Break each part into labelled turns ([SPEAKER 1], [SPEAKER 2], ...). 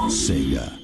[SPEAKER 1] SEGA.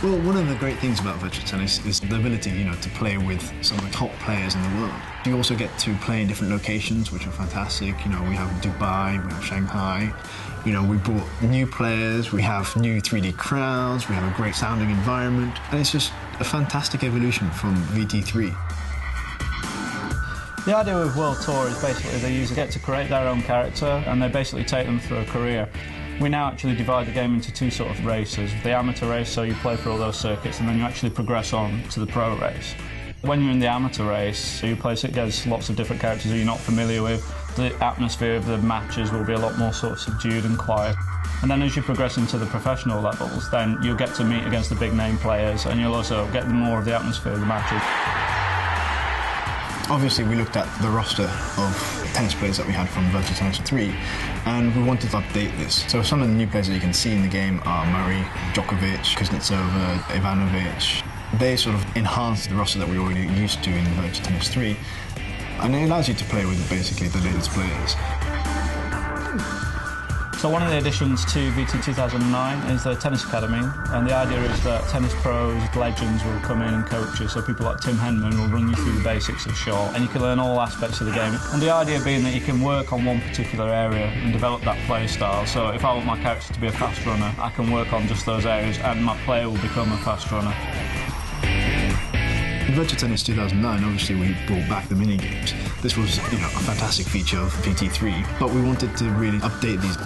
[SPEAKER 2] Well, one of the great things about Virtua Tennis is the ability, to play with some of the top players in the world. You also get to play in different locations, which are fantastic. We have Dubai, we have Shanghai. We brought new players, we have new 3D crowds, we have a great sounding environment, and it's just a fantastic evolution from VT3.
[SPEAKER 3] The idea with World Tour is basically the users get to create their own character and they basically take them through a career. We now actually divide the game into two sort of races. The amateur race, so you play for all those circuits, and then you actually progress on to the pro race. When you're in the amateur race, you play against lots of different characters who you're not familiar with. The atmosphere of the matches will be a lot more sort of subdued and quiet. And then as you progress into the professional levels, then you'll get to meet against the big name players, and you'll also get more of the atmosphere of the matches.
[SPEAKER 2] Obviously, we looked at the roster of tennis players that we had from Virtua Tennis 3, and we wanted to update this. So some of the new players that you can see in the game are Murray, Djokovic, Kuznetsova, Ivanovic. They sort of enhance the roster that we already used to in Virtua Tennis 3, and it allows you to play with basically the latest players.
[SPEAKER 3] So one of the additions to VT 2009 is the Tennis Academy, and the idea is that tennis pros, legends will come in and coach you, so people like Tim Henman will run you through the basics of shot, and you can learn all aspects of the game. And the idea being that you can work on one particular area and develop that play style, so if I want my character to be a fast runner, I can work on just those areas and my player will become a fast runner.
[SPEAKER 2] In Virtua Tennis 2009, obviously we brought back the mini-games. This was, a fantastic feature of VT3, but we wanted to really update these.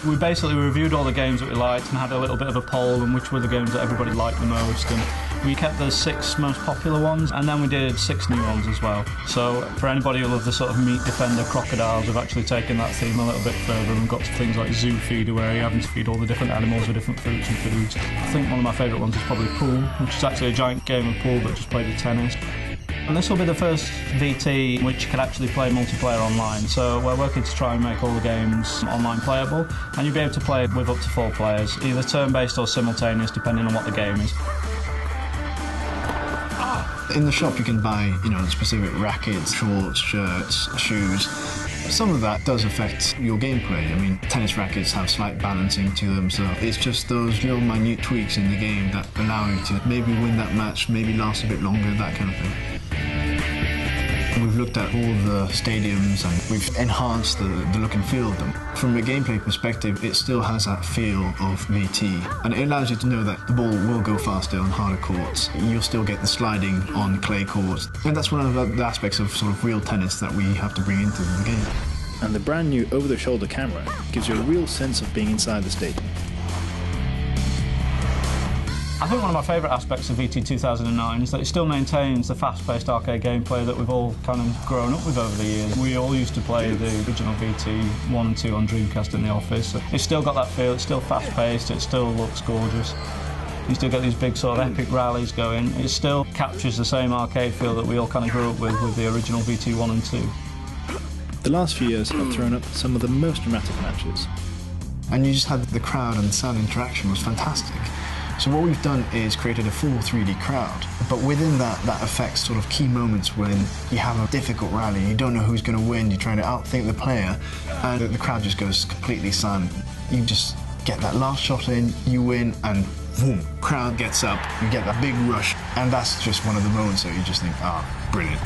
[SPEAKER 3] We basically reviewed all the games that we liked and had a little bit of a poll on which were the games that everybody liked the most, and we kept the 6 most popular ones, and then we did 6 new ones as well. So for anybody who loves the sort of meat defender crocodiles, we've actually taken that theme a little bit further and got to things like Zoo Feeder, where you're having to feed all the different animals with different fruits and foods. I think one of my favourite ones is probably Pool, which is actually a giant game of pool but just played with tennis. And this will be the first VT which can actually play multiplayer online, so we're working to try and make all the games online playable, and you'll be able to play with up to 4 players, either turn-based or simultaneous, depending on what the game is.
[SPEAKER 2] In the shop you can buy, specific rackets, shorts, shirts, shoes. Some of that does affect your gameplay. I mean, tennis rackets have slight balancing to them, so it's just those little minute tweaks in the game that allow you to maybe win that match, maybe last a bit longer, that kind of thing. We've looked at all the stadiums and we've enhanced the look and feel of them. From a gameplay perspective, it still has that feel of VT, and it allows you to know that the ball will go faster on harder courts. You'll still get the sliding on clay courts, and that's one of the aspects of sort of real tennis that we have to bring into the game.
[SPEAKER 4] And the brand new over-the-shoulder camera gives you a real sense of being inside the stadium.
[SPEAKER 3] I think one of my favourite aspects of VT 2009 is that it still maintains the fast-paced arcade gameplay that we've all kind of grown up with over the years. We all used to play the original VT 1 and 2 on Dreamcast in the office. It's still got that feel, it's still fast-paced, it still looks gorgeous. You still get these big sort of epic rallies going. It still captures the same arcade feel that we all kind of grew up with the original VT 1 and 2.
[SPEAKER 4] The last few years have thrown up some of the most dramatic matches.
[SPEAKER 2] And you just had the crowd and the sound interaction was fantastic. So what we've done is created a full 3D crowd, but within that affects sort of key moments when you have a difficult rally, you don't know who's going to win, you're trying to outthink the player, and the crowd just goes completely silent. You just get that last shot in, you win, and boom, crowd gets up, you get that big rush, and that's just one of the moments that you just think, brilliant.